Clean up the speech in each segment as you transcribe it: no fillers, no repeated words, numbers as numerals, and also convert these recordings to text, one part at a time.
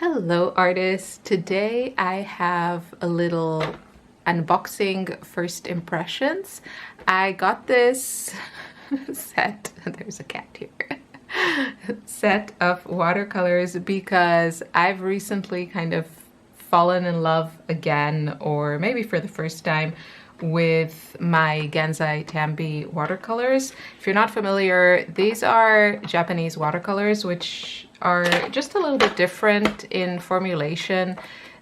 Hello artists! Today I have a little unboxing first impressions. I got this set, there's a cat here, set of watercolors because I've recently kind of fallen in love again, or maybe for the first time, with my Gansi Tambi watercolors. If you're not familiar, these are Japanese watercolors which are just a little bit different in formulation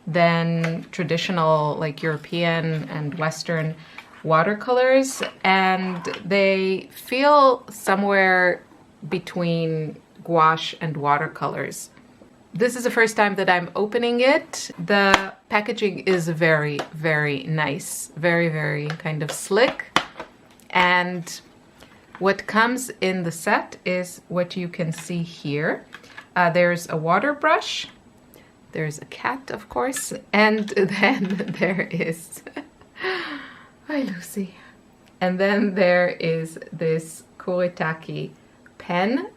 than traditional like European and Western watercolors, and they feel somewhere between gouache and watercolors. This is the first time that I'm opening it. The packaging is very, very nice. Very, very kind of slick. And what comes in the set is what you can see here. There's a water brush. There's a cat, of course. And then there is... Hi, Lucy. And then there is this Kuretake pen,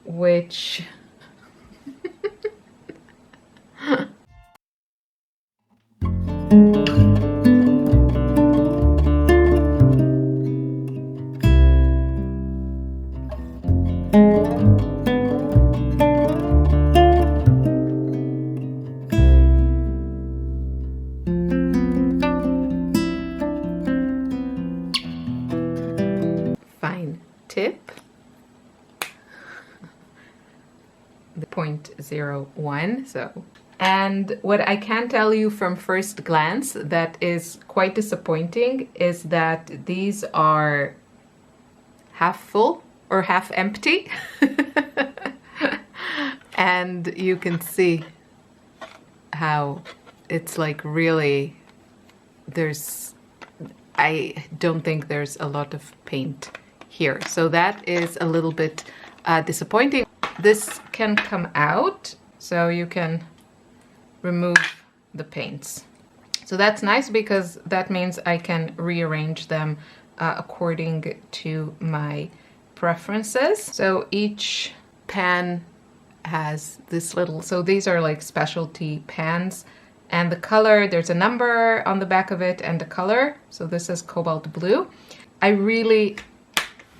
which... Fine tip, the 0.01. So, and what I can tell you from first glance that is quite disappointing is that these are half full or half empty. And you can see how it's like really, I don't think there's a lot of paint here. So that is a little bit disappointing. This can come out, so you can remove the paints. So that's nice because that means I can rearrange them according to my preferences. So each pan has this little, so these are like specialty pans, and the color, there's a number on the back of it and the color. So this is cobalt blue. I really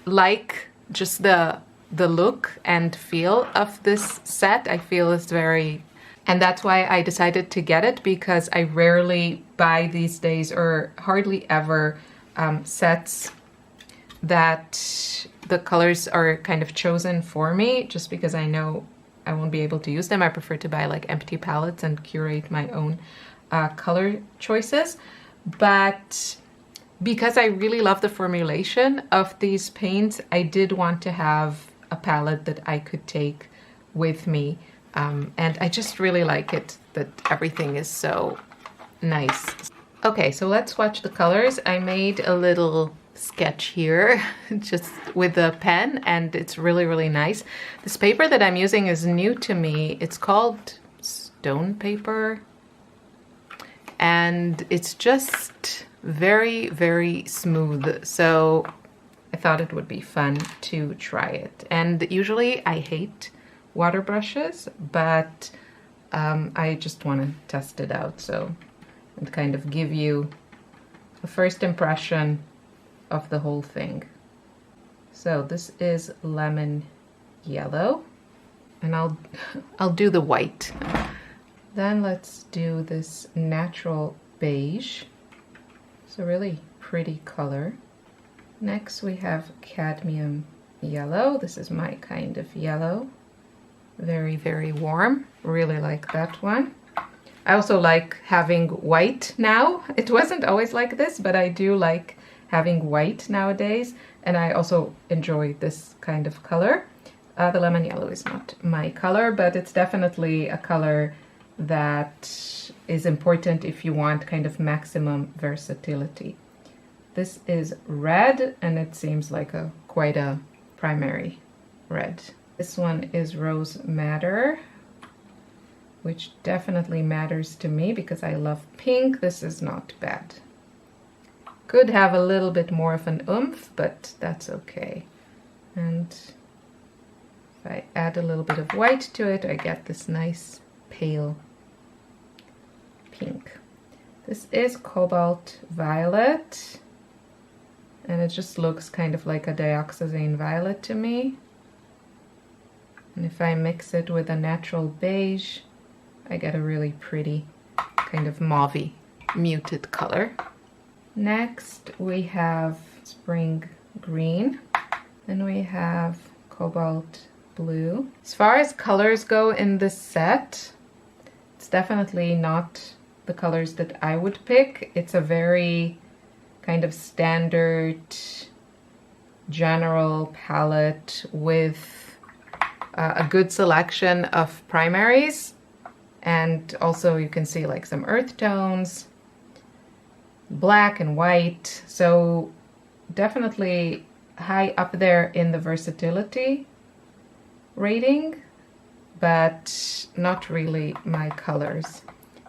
like just the look and feel of this set. I feel it's very, and that's why I decided to get it, because I rarely buy these days, or hardly ever, sets that the colors are kind of chosen for me, just because I know I won't be able to use them. I prefer to buy like empty palettes and curate my own color choices. But because I really love the formulation of these paints, I did want to have a palette that I could take with me. And I just really like it that everything is so nice. Okay, so let's swatch the colors. I made a little sketch here just with a pen, and it's really, really nice. This paper that I'm using is new to me. It's called stone paper, and it's just very, very smooth. So I thought it would be fun to try it. And usually I hate water brushes, but I just want to test it out, so and kind of give you a first impression of the whole thing. So this is lemon yellow, and I'll do the white. Then let's do this natural beige. It's a really pretty color. Next we have cadmium yellow. This is my kind of yellow. Very, very warm. Really like that one. I also like having white now. It wasn't always like this, but I do like having white nowadays, and I also enjoy this kind of color. The lemon yellow is not my color, but it's definitely a color that is important if you want kind of maximum versatility. This is red, and it seems like quite a primary red. This one is rose madder, which definitely matters to me because I love pink. This is not bad. Could have a little bit more of an oomph, but that's okay. And if I add a little bit of white to it, I get this nice pale pink. This is cobalt violet, and it just looks kind of like a dioxazine violet to me. And if I mix it with a natural beige, I get a really pretty kind of mauvey muted color. Next we have spring green, and we have cobalt blue. As far as colors go in this set, it's definitely not the colors that I would pick. It's a very kind of standard general palette with a good selection of primaries, and also you can see like some earth tones, black and white, so definitely high up there in the versatility rating, but not really my colors.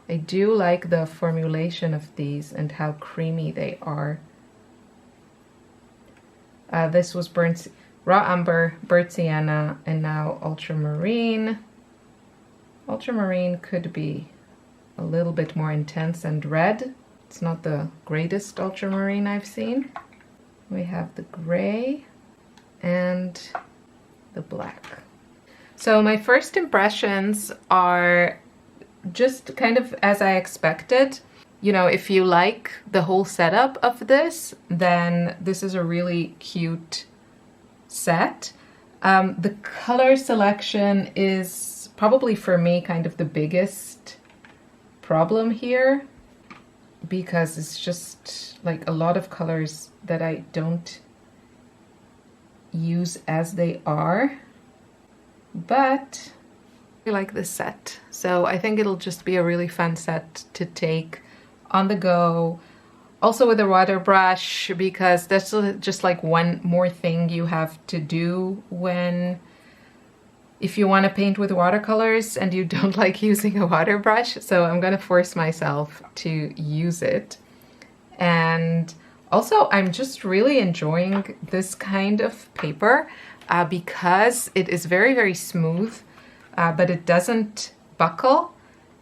I do like the formulation of these and how creamy they are. This was raw umber, burnt sienna, and now ultramarine. Ultramarine could be a little bit more intense and red. It's not the greatest ultramarine I've seen. We have the gray and the black. So my first impressions are just kind of as I expected. You know, if you like the whole setup of this, then this is a really cute set. The color selection is probably for me kind of the biggest problem here, because it's just like a lot of colors that I don't use as they are, but I like this set. So I think it'll just be a really fun set to take on the go. Also with a water brush, because that's just like one more thing you have to do if you want to paint with watercolors and you don't like using a water brush. So I'm gonna force myself to use it. And also I'm just really enjoying this kind of paper because it is very, very smooth, but it doesn't buckle,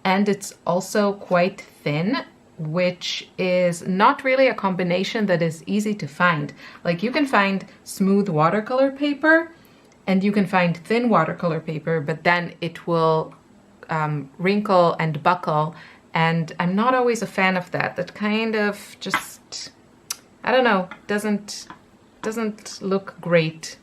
and it's also quite thin, which is not really a combination that is easy to find. Like, you can find smooth watercolor paper and you can find thin watercolor paper, but then it will wrinkle and buckle, and I'm not always a fan of that. That kind of just, I don't know, doesn't look great.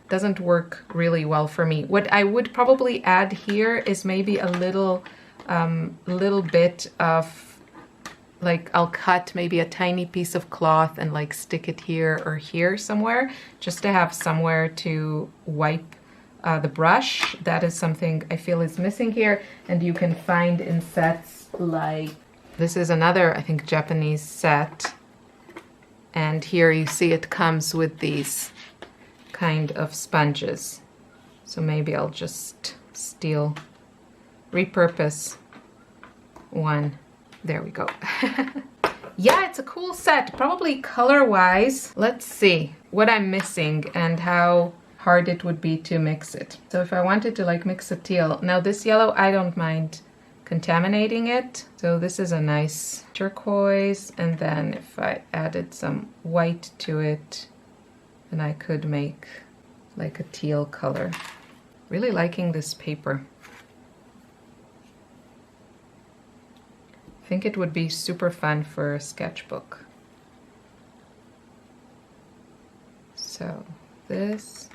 Doesn't work really well for me. What I would probably add here is maybe a little bit of, like, I'll cut maybe a tiny piece of cloth and like stick it here or here somewhere, just to have somewhere to wipe the brush. That is something I feel is missing here, and you can find in sets like, this is another, I think, Japanese set, and here you see it comes with these kind of sponges. So maybe I'll just repurpose one. There we go. Yeah, it's a cool set. Probably color-wise, let's see what I'm missing and how hard it would be to mix it. So if I wanted to like mix a teal, now this yellow, I don't mind contaminating it. So this is a nice turquoise, and then if I added some white to it, then I could make like a teal color. Really liking this paper. I think it would be super fun for a sketchbook. So this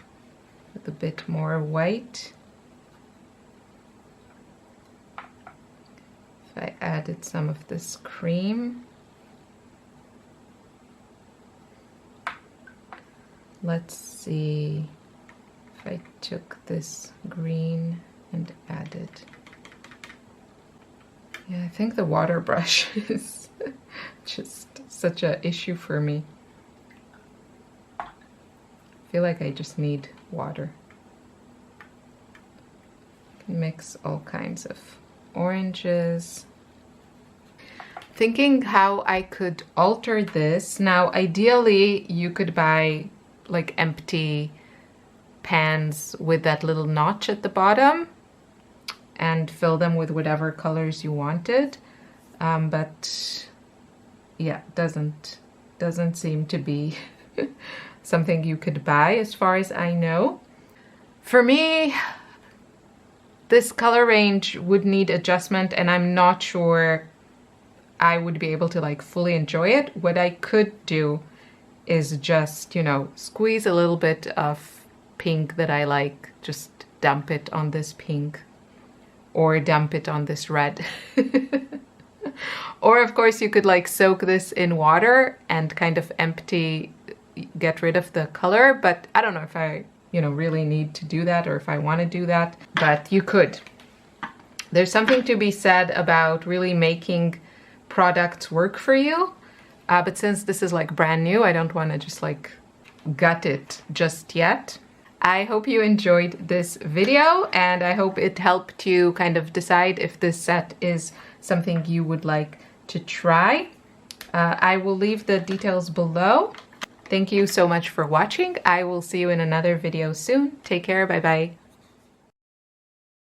with a bit more white. If I added some of this cream. Let's see if I took this green and added. Yeah, I think the water brush is just such an issue for me. I feel like I just need water. Mix all kinds of oranges. Thinking how I could alter this. Now, ideally, you could buy like empty pans with that little notch at the bottom, and fill them with whatever colors you wanted. But yeah, doesn't seem to be something you could buy as far as I know. For me, this color range would need adjustment, and I'm not sure I would be able to like fully enjoy it. What I could do is just, you know, squeeze a little bit of pink that I like, just dump it on this pink, or dump it on this red. Or of course you could like soak this in water and kind of get rid of the color, but I don't know if I, you know, really need to do that or if I want to do that, but you could. There's something to be said about really making products work for you, but since this is like brand new, I don't want to just like gut it just yet. I hope you enjoyed this video, and I hope it helped you kind of decide if this set is something you would like to try. I will leave the details below. Thank you so much for watching. I will see you in another video soon. Take care. Bye bye.